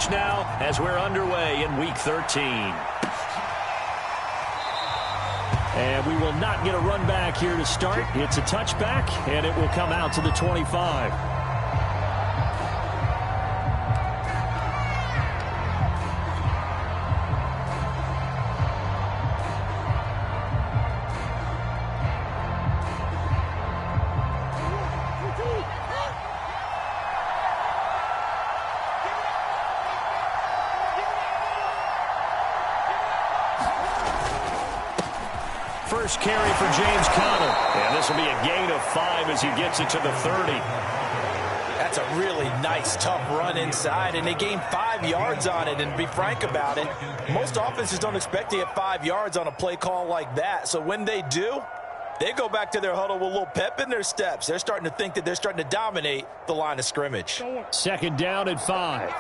scrimmage now as we're underway in Week 13. And we will not get a run back here to start. It's a touchback, and it will come out to the 25. First carry for James Conner. And this will be a gain of 5 as he gets it to the 30. That's a really nice, tough run inside, and they gained 5 yards on it. And to be frank about it, most offenses don't expect to get 5 yards on a play call like that. So when they do, they go back to their huddle with a little pep in their steps. They're starting to think that they're starting to dominate the line of scrimmage. Second down at 5.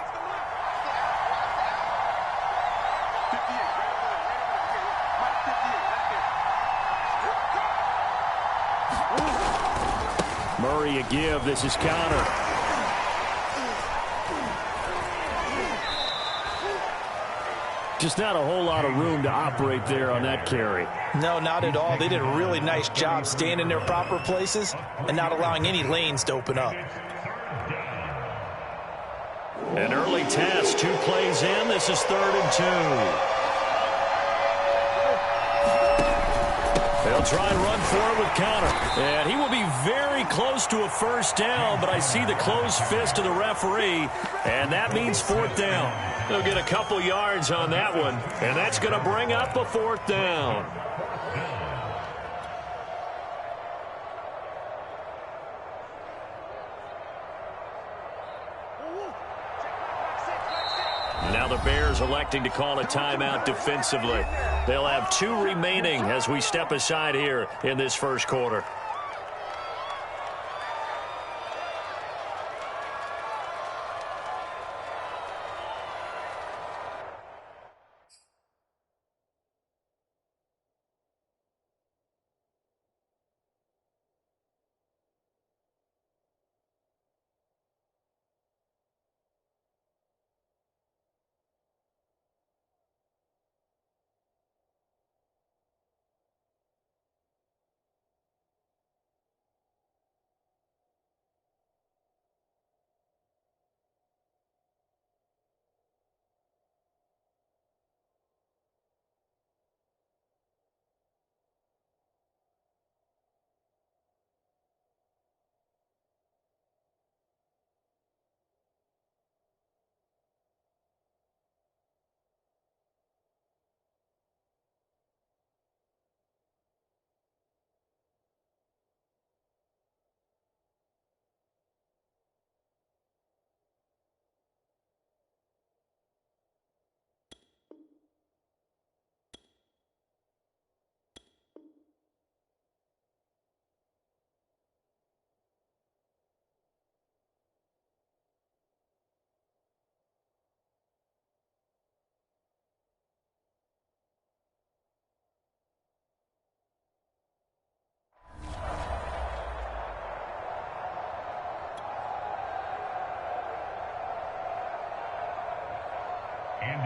Murray a give. This is Conner. Just not a whole lot of room to operate there on that carry. No, not at all. They did a really nice job staying in their proper places and not allowing any lanes to open up. An early test. 2 plays in. This is 3rd and 2. They'll try and run for it with Conner. And he will be very close to a first down, but I see the closed fist of the referee, and that means 4th down. They'll get a couple yards on that one, and that's going to bring up a 4th down. Now the Bears electing to call a timeout defensively. They'll have 2 remaining as we step aside here in this first quarter.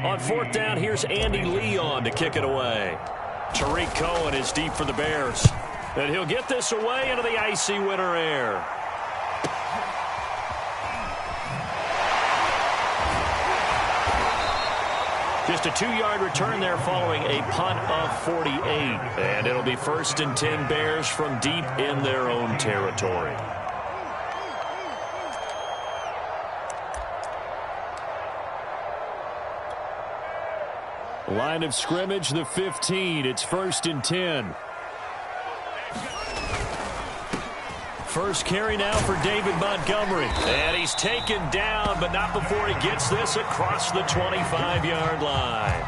On 4th down, here's Andy Leon to kick it away. Tariq Cohen is deep for the Bears. And he'll get this away into the icy winter air. Just a 2-yard return there following a punt of 48. And it'll be 1st and 10 Bears from deep in their own territory. Line of scrimmage, the 15. It's 1st and 10. First carry now for David Montgomery. And he's taken down, but not before he gets this across the 25-yard line.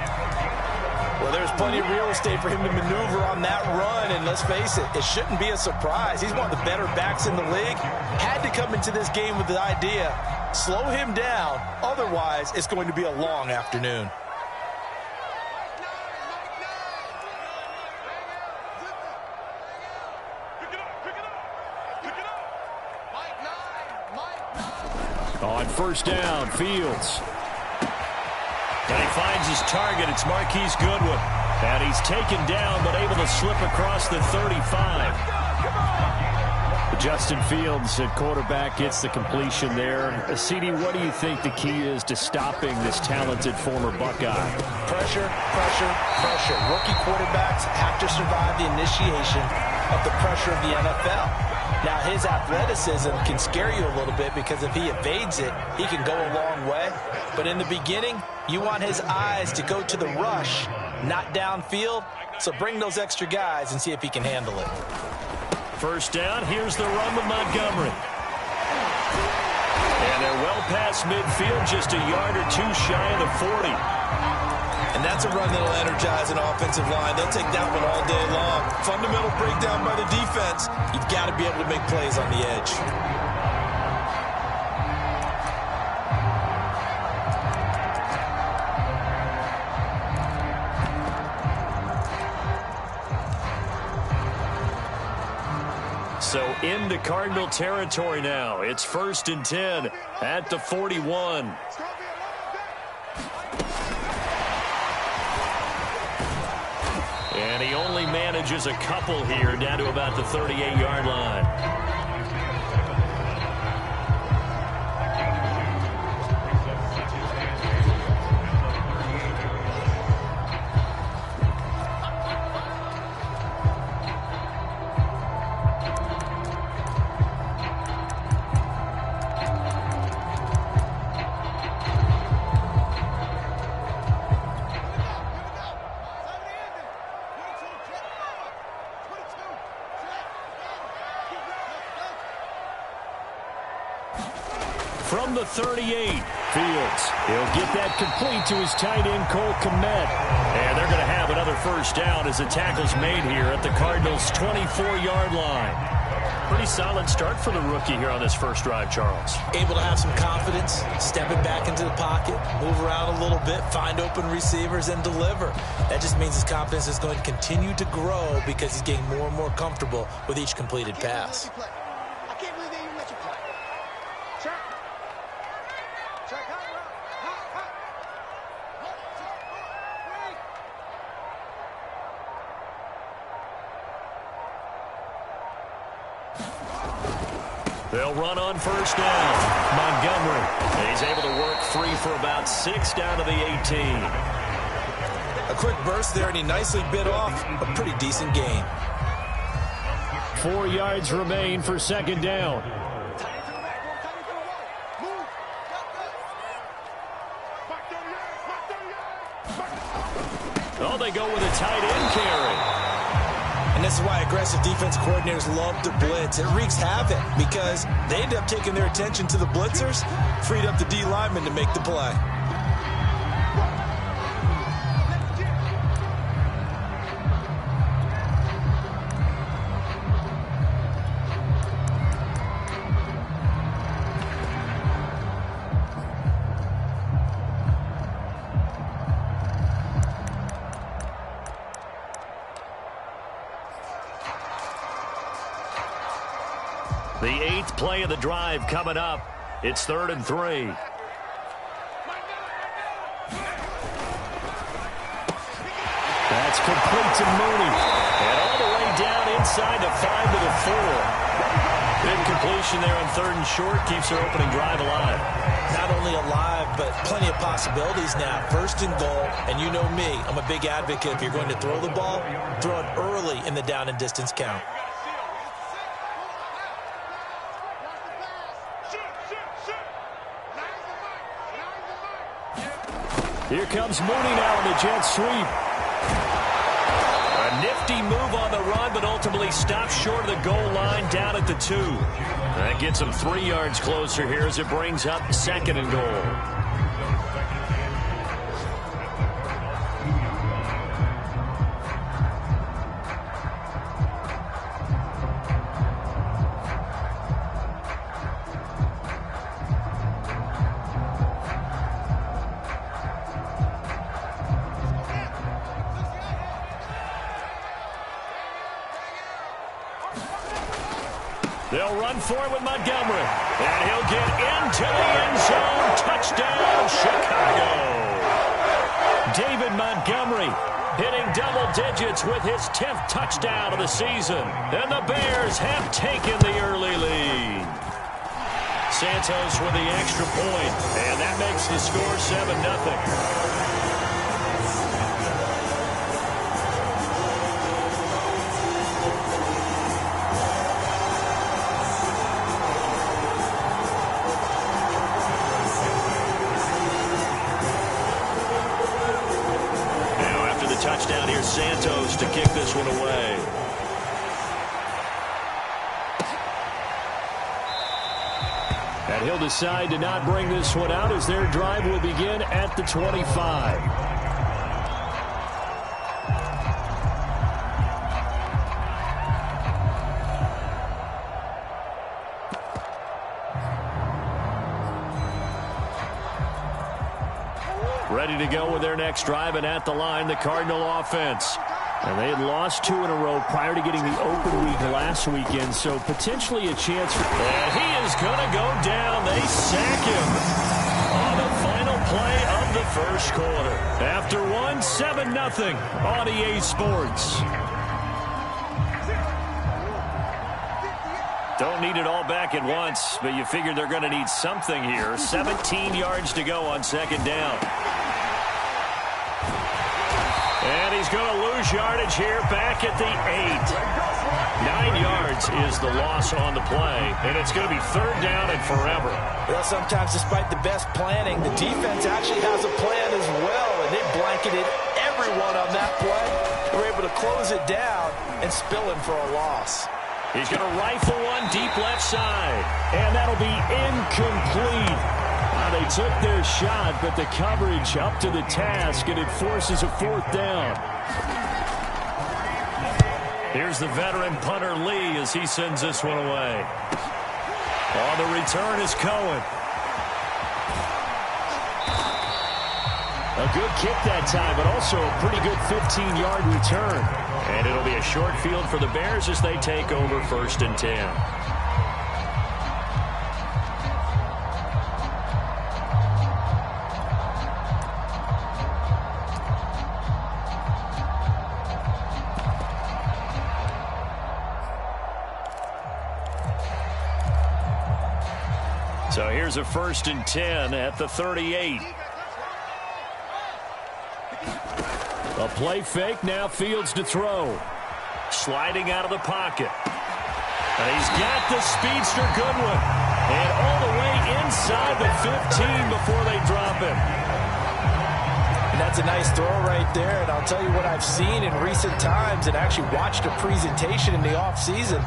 Well, there's plenty of real estate for him to maneuver on that run, and let's face it, it shouldn't be a surprise. He's one of the better backs in the league. Had to come into this game with the idea, slow him down, otherwise it's going to be a long afternoon. On 1st down, Fields. his target. It's Marquise Goodwin. And he's taken down, but able to slip across the 35. Justin Fields at quarterback gets the completion there. CD, what do you think the key is to stopping this talented former Buckeye? Pressure, pressure, pressure. Rookie quarterbacks have to survive the initiation of the pressure of the NFL. Now, his athleticism can scare you a little bit because if he evades it, he can go a long way. But in the beginning, you want his eyes to go to the rush, not downfield. So bring those extra guys and see if he can handle it. First down, here's the run with Montgomery. And they're well past midfield, just a yard or two shy of the 40. And that's a run that'll energize an offensive line. They'll take that one all day long. Fundamental breakdown by the defense. You've got to be able to make plays on the edge. So into Cardinal territory now. It's 1st and 10 at the 41. And he only manages a couple here down to about the 38-yard line. From the 38, Fields. He'll get that complete to his tight end, Cole Kmet. And they're going to have another first down as the tackle's made here at the Cardinals' 24-yard line. Pretty solid start for the rookie here on this first drive, Charles. Able to have some confidence, stepping back into the pocket, move around a little bit, find open receivers, and deliver. That just means his confidence is going to continue to grow because he's getting more and more comfortable with each completed pass. They'll run on first down. Montgomery. And he's able to work free for about 6 down to the 18. A quick burst there, and he nicely bit off a pretty decent gain. 4 yards remain for second down. Oh, they go with a tight end carry. And this is why aggressive defense coordinators love to blitz. It wreaks havoc because they end up taking their attention to the blitzers, freed up the D lineman to make the play. The 8th play of the drive coming up. It's 3rd and 3. That's complete to Mooney. And all the way down inside the 5 to the 4. Big completion there on 3rd and short. Keeps their opening drive alive. Not only alive, but plenty of possibilities now. 1st and goal. And you know me, I'm a big advocate. If you're going to throw the ball, throw it early in the down and distance count. Here comes Mooney now in the jet sweep. A nifty move on the run, but ultimately stops short of the goal line down at the 2. That gets him 3 yards closer here as it brings up 2nd and goal. They'll run for it with Montgomery. And he'll get into the end zone. Touchdown, Chicago. David Montgomery, hitting double digits with his 10th touchdown of the season. And the Bears have taken the early lead. Santos with the extra point, and that makes the score 7-0. Touchdown here, Santos to kick this one away. And he'll decide to not bring this one out as their drive will begin at the 25. Ready to go with their next drive, and at the line, the Cardinal offense. And they had lost 2 in a row prior to getting the open week last weekend, so potentially a chance for... And he is going to go down. They sack him on the final play of the first quarter. After 7-0 on EA Sports. Don't need it all back at once, but you figure they're going to need something here. 17 yards to go on second down. And he's going to lose yardage here back at the 8. 9 yards is the loss on the play, and it's going to be third down and forever. Well, sometimes despite the best planning, the defense actually has a plan as well, and they blanketed everyone on that play. They were able to close it down and spill him for a loss. He's going to rifle one deep left side, and that'll be incomplete. They took their shot, but the coverage up to the task, and it forces a fourth down. Here's the veteran punter Lee as he sends this one away. On the return is Cohen. A good kick that time, but also a pretty good 15-yard return. And it'll be a short field for the Bears as they take over 1st and 10. So here's a 1st and 10 at the 38. A play fake, now Fields to throw. Sliding out of the pocket. And he's got the speedster Goodwin. And all the way inside the 15 before they drop him. And that's a nice throw right there. And I'll tell you what I've seen in recent times and actually watched a presentation in the offseason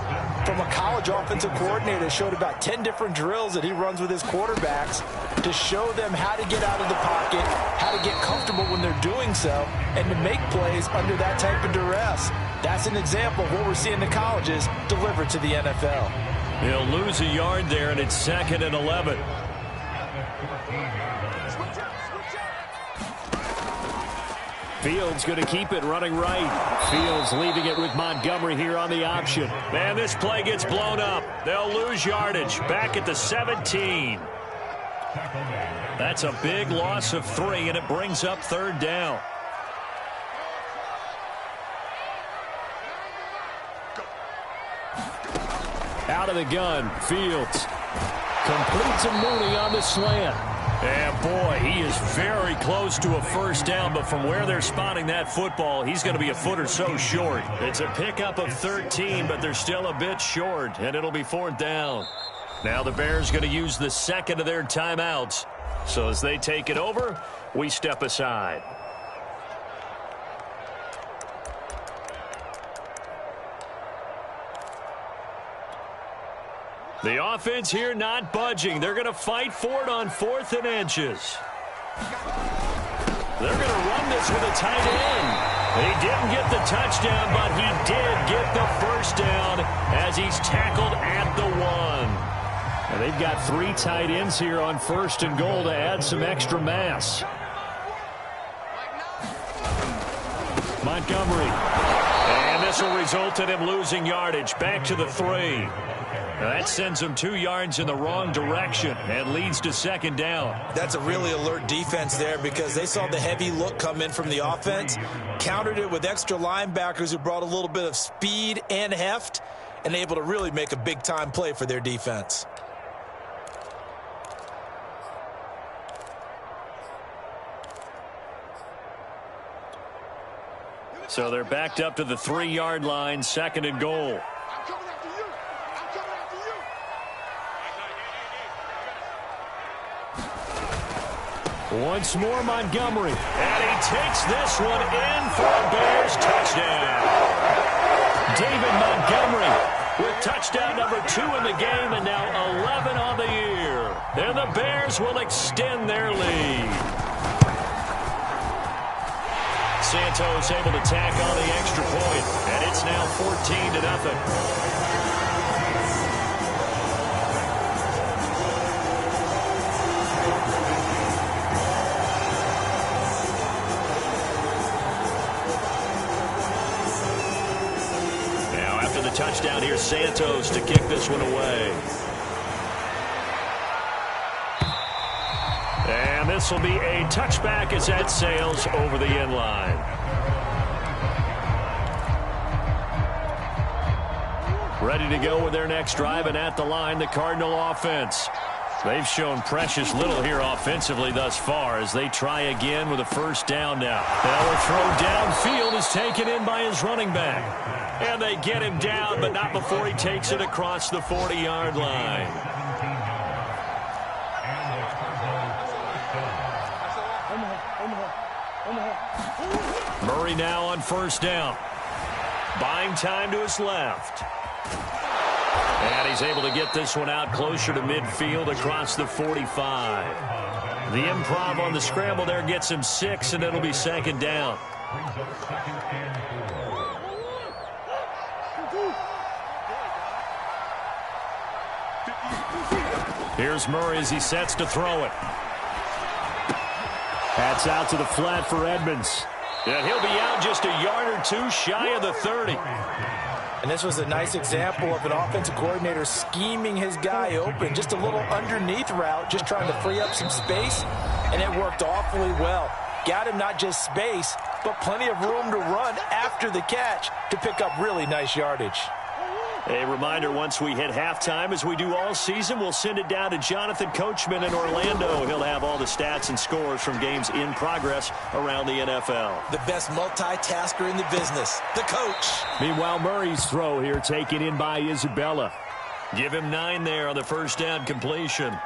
from a college offensive coordinator that showed about 10 different drills that he runs with his quarterbacks to show them how to get out of the pocket, how to get comfortable when they're doing so, and to make plays under that type of duress. That's an example of what we're seeing the colleges deliver to the NFL. He'll lose a yard there, and it's 2nd and 11. Fields going to keep it running right. Fields leaving it with Montgomery here on the option. Man, this play gets blown up. They'll lose yardage back at the 17. That's a big loss of 3, and it brings up 3rd down. Out of the gun, Fields completes a Mooney on the slant. And boy, he is very close to a first down, but from where they're spotting that football, he's going to be a foot or so short. It's a pickup of 13, but they're still a bit short, and it'll be 4th down. Now the Bears going to use the 2nd of their timeouts. So as they take it over, we step aside. The offense here not budging. They're going to fight for it on 4th and inches. They're going to run this with a tight end. He didn't get the touchdown, but he did get the first down as he's tackled at the 1. And they've got 3 tight ends here on 1st and goal to add some extra mass. Montgomery. And this will result in him losing yardage back to the 3. Now that sends them 2 yards in the wrong direction and leads to second down. That's a really alert defense there because they saw the heavy look come in from the offense, countered it with extra linebackers who brought a little bit of speed and heft, and able to really make a big-time play for their defense. So they're backed up to the 3-yard line, second and goal. Once more, Montgomery. And he takes this one in for a Bears touchdown. David Montgomery with touchdown number 2 in the game and now 11 on the year. And the Bears will extend their lead. Santos able to tack on the extra point, and it's now 14-0. Touchdown here, Santos to kick this one away. And this will be a touchback as that sails over the end line. Ready to go with their next drive, and at the line, the Cardinal offense. They've shown precious little here offensively thus far as they try again with a first down now. Now a throw downfield is taken in by his running back. And they get him down, but not before he takes it across the 40-yard line. Murray now on first down. Buying time to his left. And he's able to get this one out closer to midfield across the 45. The improv on the scramble there gets him 6, and it'll be second down. Here's Murray as he sets to throw it. That's out to the flat for Edmonds. And he'll be out just a yard or 2 shy of the 30. And this was a nice example of an offensive coordinator scheming his guy open. Just a little underneath route, just trying to free up some space. And it worked awfully well. Got him not just space, but plenty of room to run after the catch to pick up really nice yardage. A reminder, once we hit halftime, as we do all season, we'll send it down to Jonathan Coachman in Orlando. He'll have all the stats and scores from games in progress around the NFL. The best multitasker in the business, the coach. Meanwhile, Murray's throw here taken in by Isabella. Give him 9 there on the first down completion.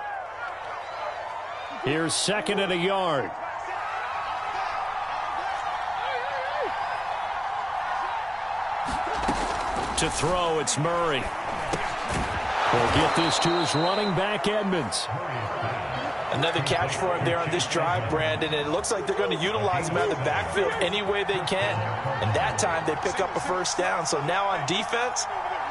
Here's second and a yard. To throw, it's Murray. Will get this to his running back, Edmonds. Another catch for him there on this drive, Brandon. And it looks like they're going to utilize him out of the backfield any way they can. And that time they pick up a first down. So now on defense,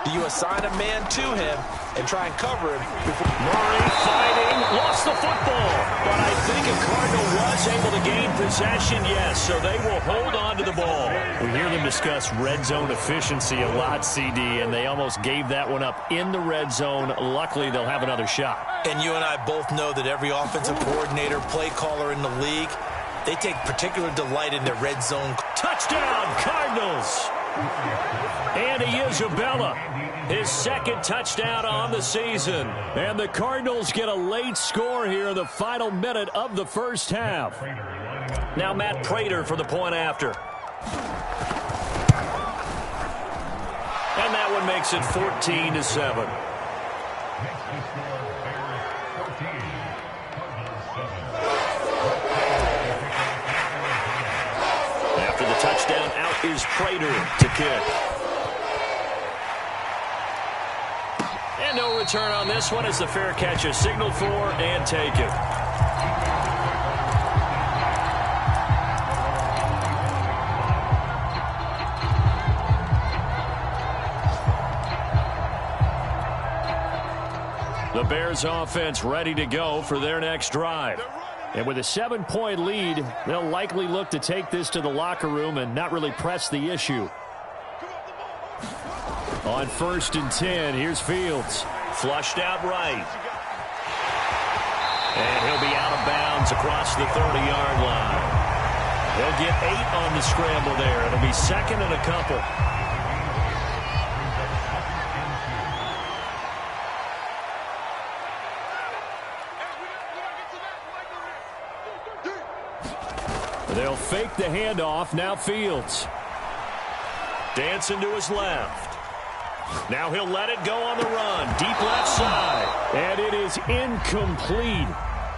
do you assign a man to him and try and cover him? Murray fighting, lost the football. But I think a Cardinal was able to gain possession, yes. So they will hold on to the ball. We hear them discuss red zone efficiency a lot, CD, and they almost gave that one up in the red zone. Luckily, they'll have another shot. And you and I both know that every offensive coordinator, play caller in the league, they take particular delight in their red zone. Touchdown, Cardinals! Andy Isabella, his second touchdown on the season. And the Cardinals get a late score here in the final minute of the first half. Now Matt Prater for the point after. And that one makes it 14-7. After the touchdown, out is Prater to kick. And no return on this one as the fair catch is signaled for and taken. The Bears offense ready to go for their next drive. And with a 7-point lead, they'll likely look to take this to the locker room and not really press the issue. On 1st and 10, here's Fields. Flushed out right. And he'll be out of bounds across the 30-yard line. They'll get 8 on the scramble there. It'll be second and a couple. They'll fake the handoff. Now Fields. Dancing to his left. Now he'll let it go on the run. Deep left side. And it is incomplete.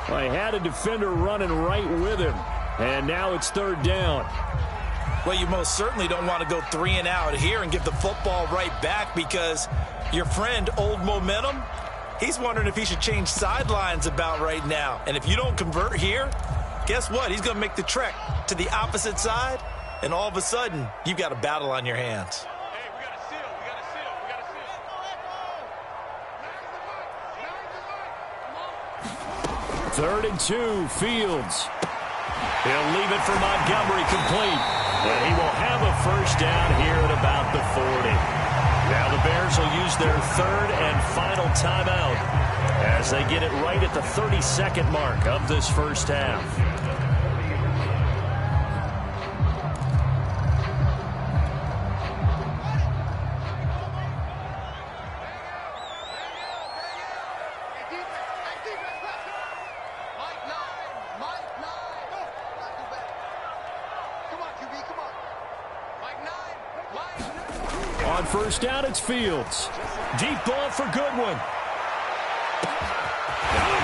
I had a defender running right with him. And now it's third down. Well, you most certainly don't want to go 3 and out here and give the football right back, because your friend, Old Momentum, he's wondering if he should change sidelines about right now. And if you don't convert here, guess what? He's going to make the trek to the opposite side, and all of a sudden, you've got a battle on your hands. Hey, we got a seal. We got a seal. We got a seal. Third and 2, Fields. He'll leave it for Montgomery, complete. And he will have a first down here at about the 40. Now the Bears will use their third and final timeout as they get it right at the 32nd mark of this first half. On first down, it's Fields. Deep ball for Goodwin. Oh,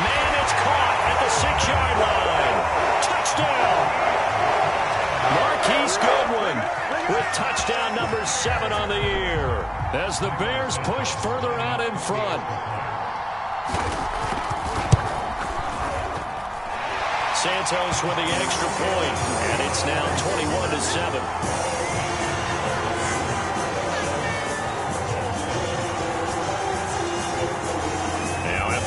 man, it's caught at the 6-yard line. Touchdown. Marquise Goodwin with touchdown number 7 on the year as the Bears push further out in front. Santos with the extra point, and it's now 21-7.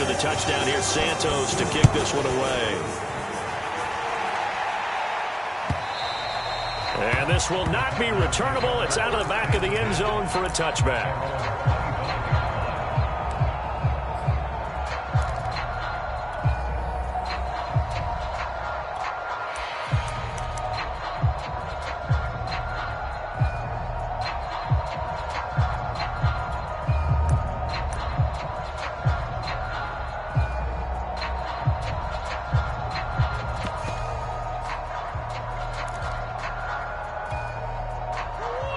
The touchdown here, Santos to kick this one away. And this will not be returnable. It's out of the back of the end zone for a touchback.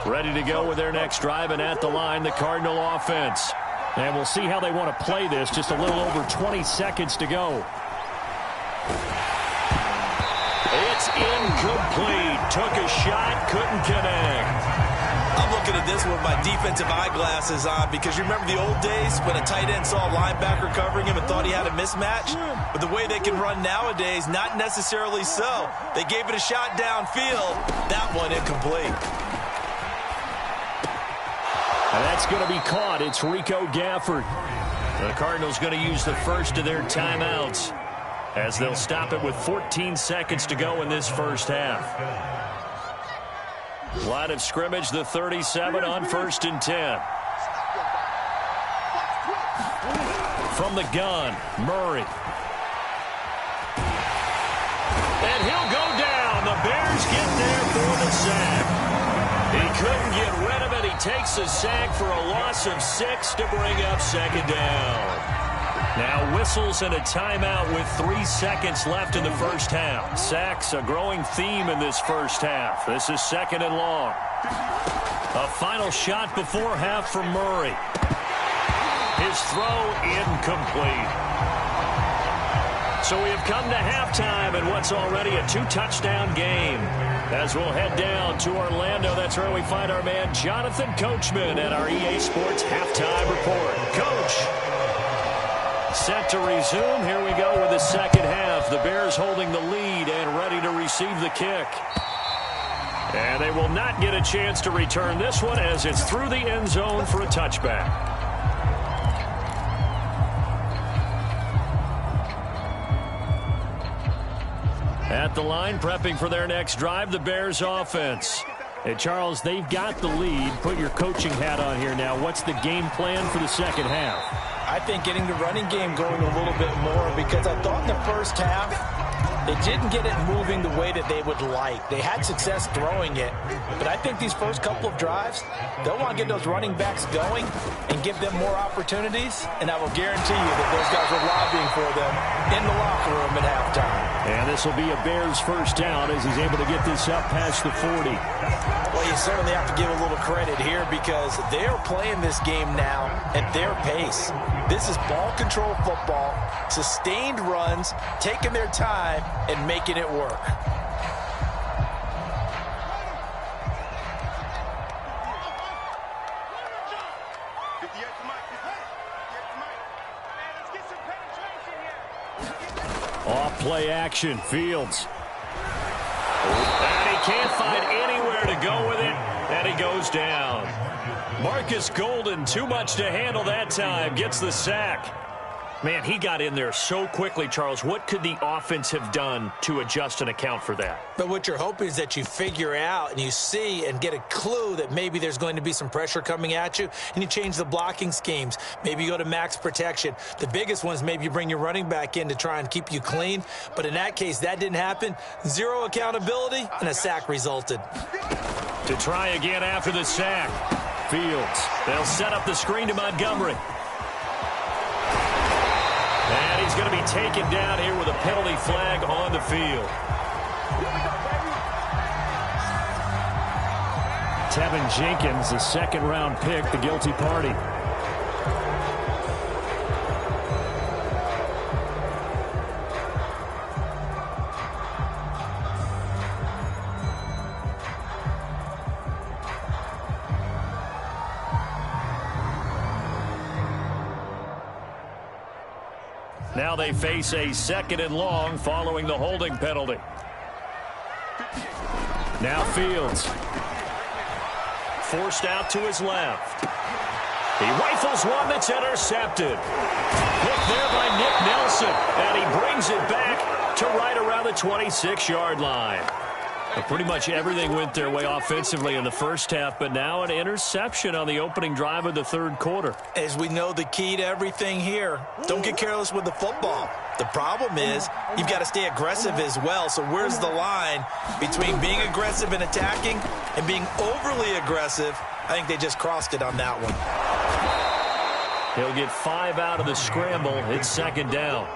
Ready to go with their next drive, and at the line, the Cardinal offense. And we'll see how they want to play this. Just a little over 20 seconds to go. It's incomplete. Took a shot, couldn't connect. I'm looking at this with my defensive eyeglasses on, because you remember the old days when a tight end saw a linebacker covering him and thought he had a mismatch? But the way they can run nowadays, not necessarily so. They gave it a shot downfield. That one incomplete. And that's going to be caught. It's Rico Gafford. The Cardinals going to use the first of their timeouts as they'll stop it with 14 seconds to go in this first half. Line of scrimmage, the 37 on 1st and 10. From the gun, Murray. And he'll go down. The Bears get there for the sack. He couldn't get rid of it. He takes a sack for a loss of 6 to bring up second down. Now whistles and a timeout with 3 seconds left in the first half. Sacks a growing theme in this first half. This is 2nd and long. A final shot before half from Murray. His throw incomplete. So we have come to halftime in what's already a 2-touchdown game. As we'll head down to Orlando, that's where we find our man Jonathan Coachman at our EA Sports Halftime Report. Coach, set to resume. Here we go with the second half. The Bears holding the lead and ready to receive the kick. And they will not get a chance to return this one as it's through the end zone for a touchback. At the line, prepping for their next drive, the Bears offense. Hey, Charles, they've got the lead. Put your coaching hat on here now. What's the game plan for the second half? I think getting the running game going a little bit more, because I thought in the first half they didn't get it moving the way that they would like. They had success throwing it, but I think these first couple of drives, they'll want to get those running backs going and give them more opportunities, and I will guarantee you that those guys are lobbying for them in the locker room at halftime. And this will be a Bears first down as he's able to get this up past the 40. Well, you certainly have to give a little credit here because they are playing this game now at their pace. This is ball control football, sustained runs, taking their time, and making it work. Off play action, Fields. And he can't find anywhere to go with it, and he goes down. Marcus Golden, too much to handle that time, gets the sack. Man, he got in there so quickly, Charles. What could the offense have done to adjust and account for that? But what you're hoping is that you figure out and you see and get a clue that maybe there's going to be some pressure coming at you, and you change the blocking schemes. Maybe you go to max protection. The biggest one is maybe you bring your running back in to try and keep you clean. But in that case, that didn't happen. Zero accountability, and a sack resulted. To try again after the sack. Fields. They'll set up the screen to Montgomery. And he's going to be taken down here with a penalty flag on the field. Tevin Jenkins, the second-round pick, the guilty party. Now they face a second and long following the holding penalty. Now Fields. Forced out to his left. He rifles one that's intercepted. Picked there by Nick Nelson. And he brings it back to right around the 26-yard line. But pretty much everything went their way offensively in the first half, but now an interception on the opening drive of the third quarter. As we know, the key to everything here, don't get careless with the football. The problem is you've got to stay aggressive as well. So where's the line between being aggressive and attacking and being overly aggressive? I think they just crossed it on that one. He'll get 5 out of the scramble. It's second down.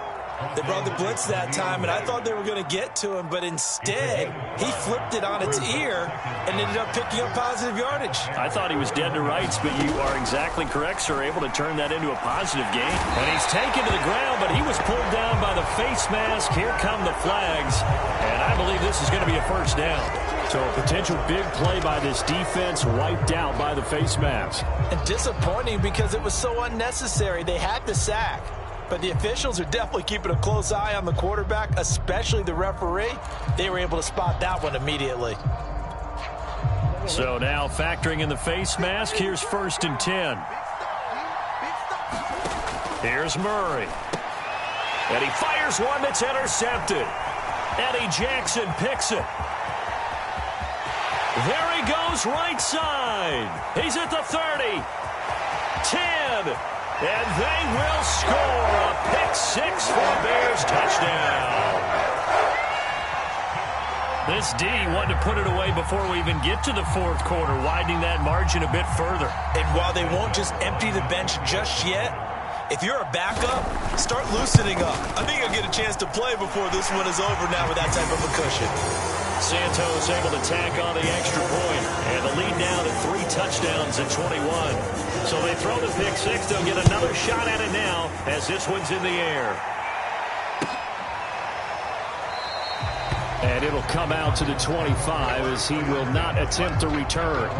They brought the blitz that time, and I thought they were going to get to him, but instead, he flipped it on its ear and ended up picking up positive yardage. I thought he was dead to rights, but you are exactly correct, sir, able to turn that into a positive gain. And he's taken to the ground, but he was pulled down by the face mask. Here come the flags, and I believe this is going to be a first down. So a potential big play by this defense wiped out by the face mask. And disappointing because it was so unnecessary. They had the sack. But the officials are definitely keeping a close eye on the quarterback, especially the referee. They were able to spot that one immediately. So now factoring in the face mask, here's 1st and 10. Here's Murray. And he fires one that's intercepted. Eddie Jackson picks it. There he goes right side. He's at the 30. 10. And they will score a pick-6 for a Bears touchdown. This D wanted to put it away before we even get to the fourth quarter, widening that margin a bit further. And while they won't just empty the bench just yet, if you're a backup, start loosening up. I think you'll get a chance to play before this one is over now with that type of a cushion. Santos able to tack on the extra point, and the lead now to 3 touchdowns at 21. So they throw the pick-6. They'll get another shot at it now as this one's in the air. And it'll come out to the 25 as he will not attempt to return.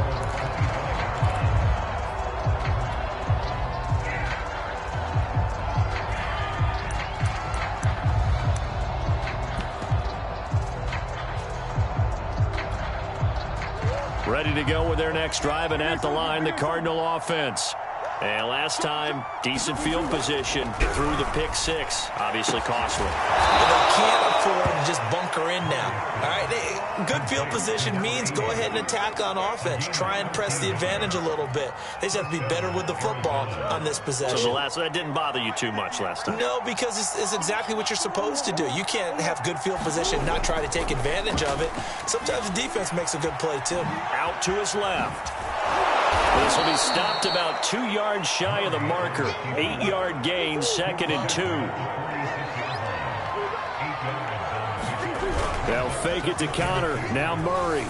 Ready to go with their next drive, and at the line, the Cardinal offense. And last time, decent field position through the pick six. Obviously costly. They can't afford to just bunker in now. All right, good field position means go ahead and attack on offense. Try and press the advantage a little bit. They just have to be better with the football on this possession. So that didn't bother you too much last time? No, because it's exactly what you're supposed to do. You can't have good field position and not try to take advantage of it. Sometimes the defense makes a good play, too. Out to his left. This will be stopped about 2 yards shy of the marker. 8-yard gain, 2nd and 2. They'll fake it to counter. Now Murray.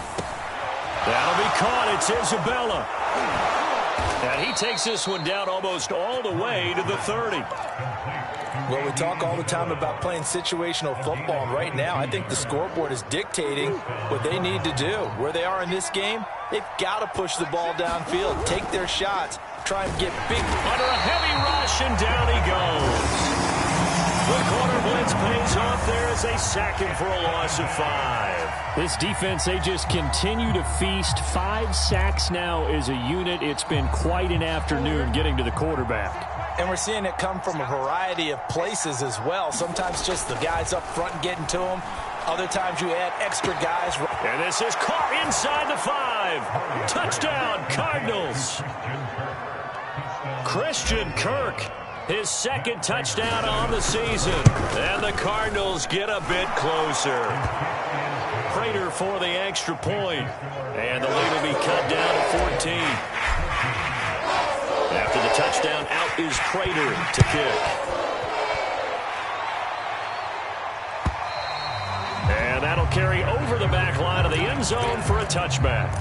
That'll be caught. It's Isabella. And he takes this one down almost all the way to the 30. Well, we talk all the time about playing situational football, and right now I think the scoreboard is dictating what they need to do. Where they are in this game, they've got to push the ball downfield, take their shots, try and get big. Under a heavy rush, and down he goes. The corner blitz pays off there as they sack him for a loss of 5. This defense, they just continue to feast. 5 sacks now as a unit. It's been quite an afternoon getting to the quarterback. And we're seeing it come from a variety of places as well. Sometimes just the guys up front getting to them. Other times you add extra guys. And this is caught inside the 5. Touchdown, Cardinals. Christian Kirk, his 2nd touchdown on the season. And the Cardinals get a bit closer. Prater for the extra point. And the lead will be cut down to 14. After the touchdown, out is Prater to kick. And that'll carry over the back line of the end zone for a touchback.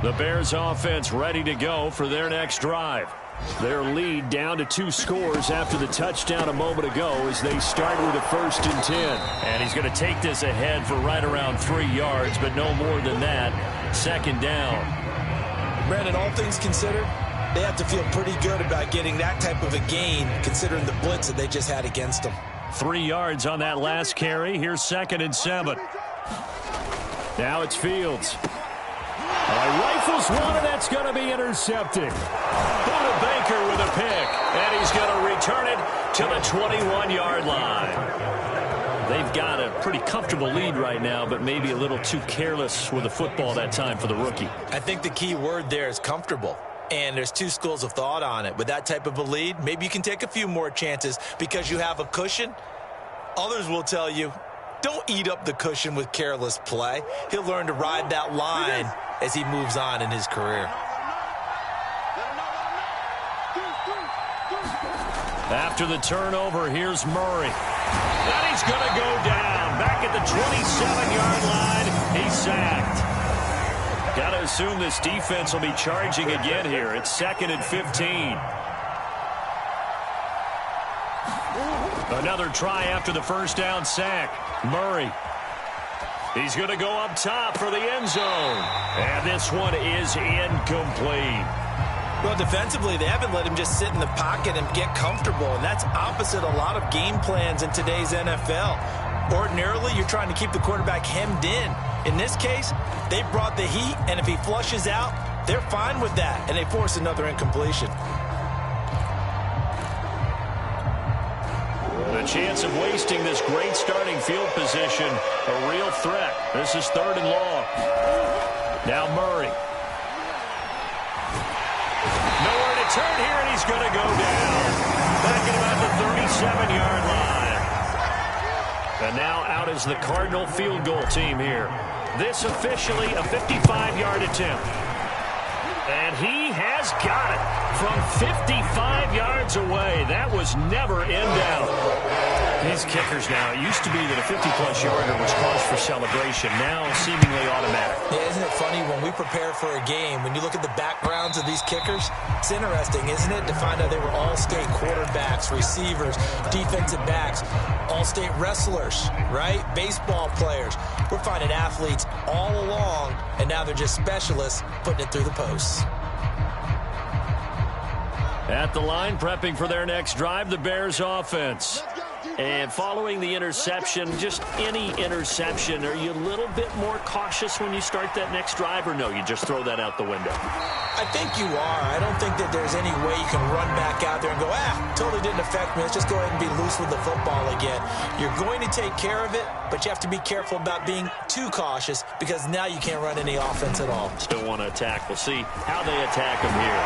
The Bears offense ready to go for their next drive. Their lead down to 2 scores after the touchdown a moment ago as they start with a 1st and 10. And he's going to take this ahead for right around 3 yards, but no more than that. 2nd down. Brandon, all things considered, they have to feel pretty good about getting that type of a gain considering the blitz that they just had against them. 3 yards on that last carry. Here's 2nd and 7. Now it's Fields. Rifles one, and that's going to be intercepted. Buda Baker with a pick, and he's going to return it to the 21-yard line. They've got a pretty comfortable lead right now, but maybe a little too careless with the football that time for the rookie. I think the key word there is comfortable. And there's 2 schools of thought on it. With that type of a lead, maybe you can take a few more chances because you have a cushion. Others will tell you, don't eat up the cushion with careless play. He'll learn to ride that line as he moves on in his career. After the turnover, here's Murray. And he's going to go down. Back at the 27-yard line, he's sacked. Got to assume this defense will be charging again here. It's 2nd and 15. Another try after the 1st down sack. Murray. He's going to go up top for the end zone. And this one is incomplete. Well, defensively, they haven't let him just sit in the pocket and get comfortable, and that's opposite a lot of game plans in today's NFL. Ordinarily, you're trying to keep the quarterback hemmed in. In this case, they brought the heat, and if he flushes out, they're fine with that, and they force another incompletion. The chance of wasting this great starting field position, a real threat. This is 3rd and long. Now Murray. Nowhere to turn here, and he's going to go down. Back at about the 37-yard line. And now out is the Cardinal field goal team here. This officially a 55-yard attempt. And he has got it from 55 yards away. That was never in doubt. These kickers now, it used to be that a 50-plus yarder was cause for celebration. Now seemingly automatic. Yeah, isn't it funny when we prepare for a game, when you look at the backgrounds of these kickers, it's interesting, isn't it, to find out they were all-state quarterbacks, receivers, defensive backs, all-state wrestlers, right? Baseball players. We're finding athletes all along, and now they're just specialists putting it through the posts. At the line, prepping for their next drive, the Bears offense. And following the interception, just any interception, are you a little bit more cautious when you start that next drive, or no, you just throw that out the window? I think you are. I don't think that there's any way you can run back out there and go, totally didn't affect me. Let's just go ahead and be loose with the football again. You're going to take care of it, but you have to be careful about being too cautious because now you can't run any offense at all. Still want to attack. We'll see how they attack him here.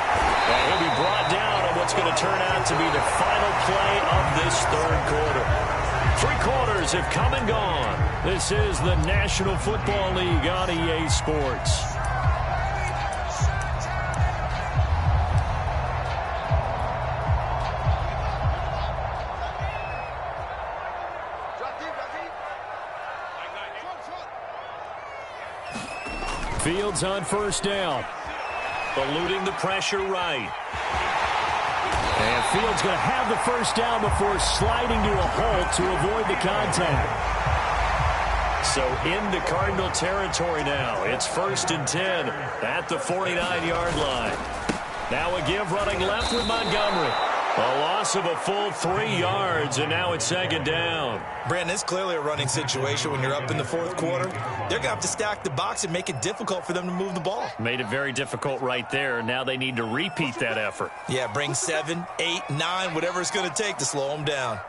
And he'll be brought down on what's going to turn out to be the final play of this third quarter. 3 quarters have come and gone. This is the National Football League on EA Sports. Fields on first down. Eluding the pressure right. And Fields going to have the first down before sliding to a halt to avoid the contact. So into Cardinal territory now. It's 1st and 10 at the 49-yard line. Now a give running left with Montgomery. A loss of a full 3 yards, and now it's 2nd down. Brandon, it's clearly a running situation when you're up in the 4th quarter. They're going to have to stack the box and make it difficult for them to move the ball. Made it very difficult right there. Now they need to repeat that effort. Yeah, bring 7, 8, 9, whatever it's going to take to slow them down.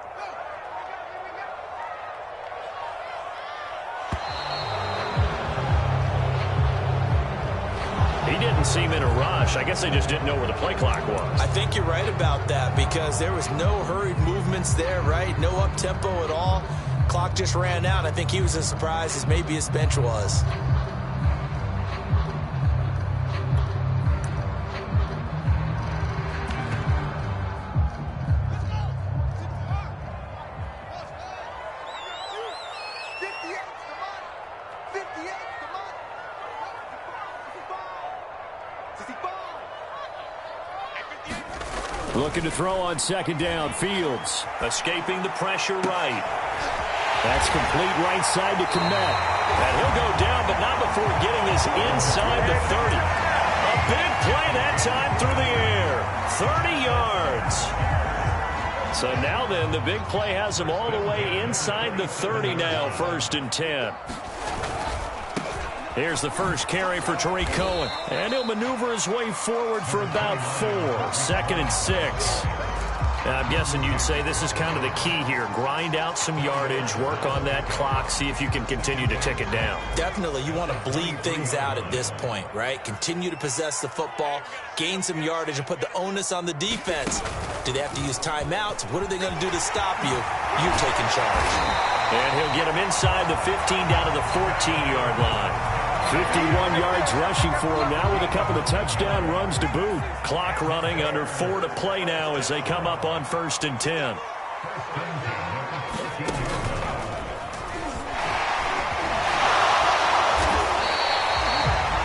He didn't seem in a rush. I guess they just didn't know where the play clock was. I think you're right about that because there was no hurried movements there, right? No up-tempo at all. Clock just ran out. I think he was as surprised as maybe his bench was. Looking to throw on 2nd down. Fields escaping the pressure right. That's complete right side to Kmet. And he'll go down, but not before getting this inside the 30. A big play that time through the air. 30 yards. So now then, the big play has him all the way inside the 30 now, 1st and 10. Here's the first carry for Tariq Cohen. And he'll maneuver his way forward for about 4. 2nd and 6. I'm guessing you'd say this is kind of the key here. Grind out some yardage, work on that clock, see if you can continue to tick it down. Definitely. You want to bleed things out at this point, right? Continue to possess the football, gain some yardage, and put the onus on the defense. Do they have to use timeouts? What are they going to do to stop you? You're taking charge. And he'll get him inside the 15 down to the 14-yard line. 51 yards rushing for him now with a couple of touchdown runs to boot. Clock running, under 4 to play now as they come up on 1st and 10.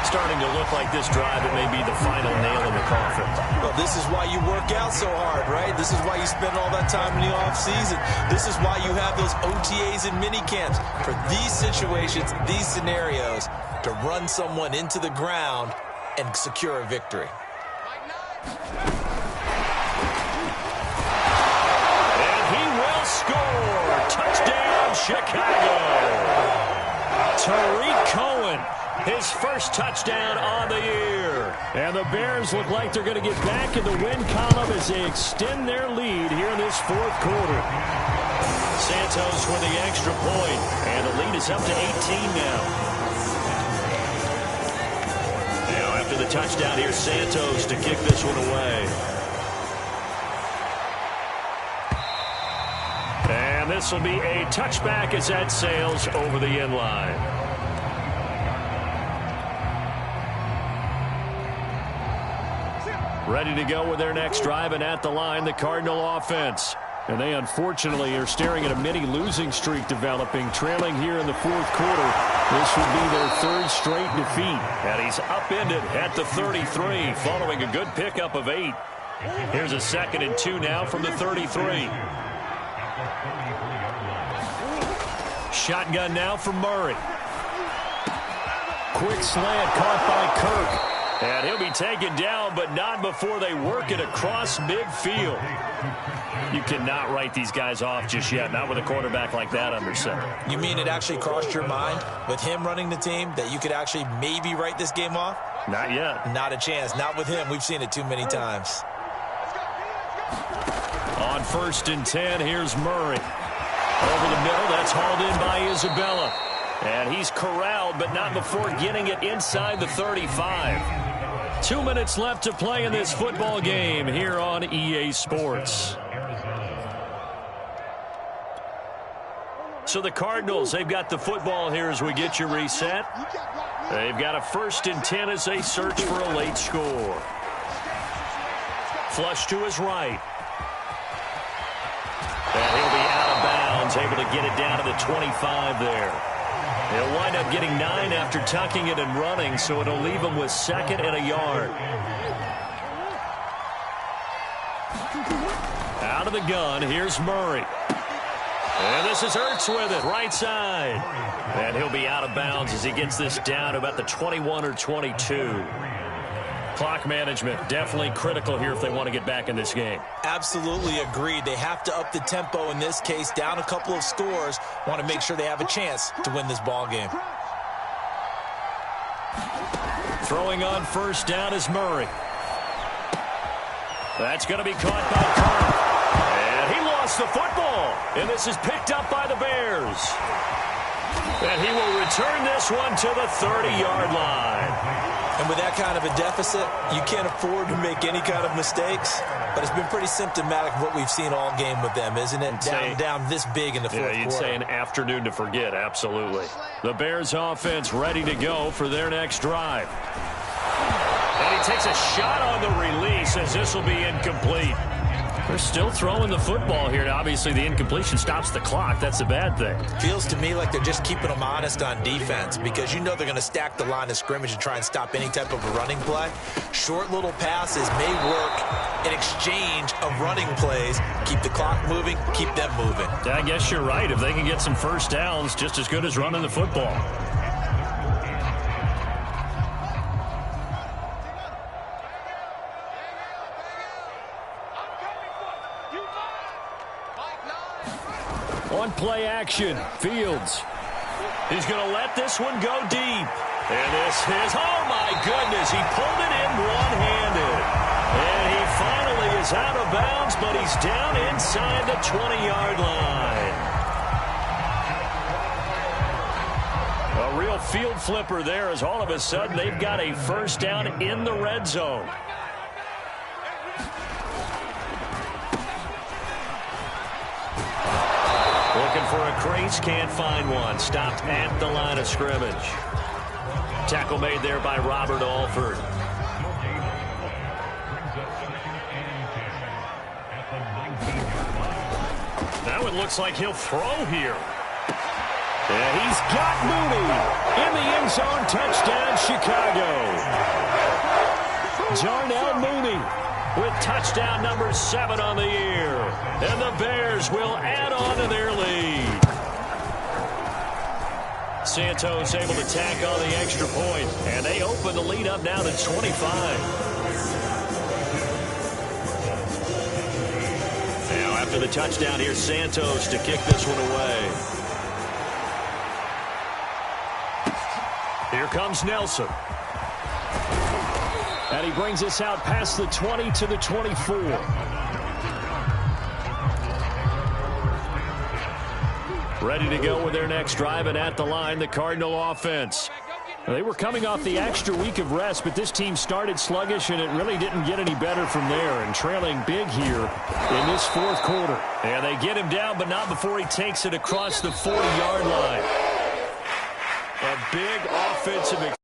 Starting to look like this drive, it may be the final nail in the coffin. Well, this is why you work out so hard, right? This is why you spend all that time in the offseason. This is why you have those OTAs and mini camps. For these situations, these scenarios, to run someone into the ground and secure a victory. And he will score. Touchdown, Chicago. Tariq Cohen, his first touchdown on the year. And the Bears look like they're going to get back in the win column as they extend their lead here in this 4th quarter. Santos with the extra point, and the lead is up to 18 now. After the touchdown, here's Santos to kick this one away. And this will be a touchback as that sails over the end line. Ready to go with their next drive, and at the line, the Cardinal offense. And they, unfortunately, are staring at a mini losing streak developing, trailing here in the 4th quarter. This would be their 3rd straight defeat. And he's upended at the 33, following a good pickup of 8. Here's a 2nd and 2 now from the 33. Shotgun now for Murray. Quick slant caught by Kirk. And he'll be taken down, but not before they work it across midfield. You cannot write these guys off just yet, not with a quarterback like that under center. You mean it actually crossed your mind with him running the team that you could actually maybe write this game off? Not yet. Not a chance. Not with him. We've seen it too many times. On 1st and 10, here's Murray. Over the middle, that's hauled in by Isabella. And he's corralled, but not before getting it inside the 35. 2 minutes left to play in this football game here on EA Sports. So the Cardinals, they've got the football here as we get you reset. They've got a 1st and 10 as they search for a late score. Flush to his right. And he'll be out of bounds, able to get it down to the 25 there. He'll wind up getting 9 after tucking it and running, so it'll leave him with 2nd and a yard. Out of the gun, here's Murray. And this is Ertz with it, right side. And he'll be out of bounds as he gets this down to about the 21 or 22. Clock management, definitely critical here if they want to get back in this game. Absolutely agreed. They have to up the tempo in this case, down a couple of scores. Want to make sure they have a chance to win this ball game. Throwing on 1st down is Murray. That's going to be caught by Kirk. And he lost the football. And this is picked up by the Bears. And he will return this one to the 30-yard line. And with that kind of a deficit, you can't afford to make any kind of mistakes. But it's been pretty symptomatic of what we've seen all game with them, isn't it? Down this big in the fourth quarter. Yeah, you'd say an afternoon to forget, absolutely. The Bears offense ready to go for their next drive. And he takes a shot on the release as this will be incomplete. They're still throwing the football here. Now, obviously, the incompletion stops the clock. That's a bad thing. Feels to me like they're just keeping them honest on defense because you know they're going to stack the line of scrimmage and try and stop any type of a running play. Short little passes may work in exchange of running plays. Keep the clock moving, keep them moving. Yeah, I guess you're right. If they can get some 1st downs, just as good as running the football. On play action, Fields. He's going to let this one go deep. And this is, oh my goodness, he pulled it in one-handed. And he finally is out of bounds, but he's down inside the 20-yard line. A real field flipper there as all of a sudden they've got a 1st down in the red zone. Looking for a crease, can't find one. Stopped at the line of scrimmage. Tackle made there by Robert Alford. Now it looks like he'll throw here. And he's got Mooney in the end zone. Touchdown, Chicago. Darnell Mooney with touchdown number 7 on the year. And the Bears will add on to their lead. Santos able to tack on the extra point. And they open the lead up now to 25. Now after the touchdown, here's Santos to kick this one away. Here comes Nelson. And he brings us out past the 20 to the 24. Ready to go with their next drive, and at the line, the Cardinal offense. They were coming off the extra week of rest, but this team started sluggish, and it really didn't get any better from there, and trailing big here in this fourth quarter. And they get him down, but not before he takes it across the 40-yard line. A big offensive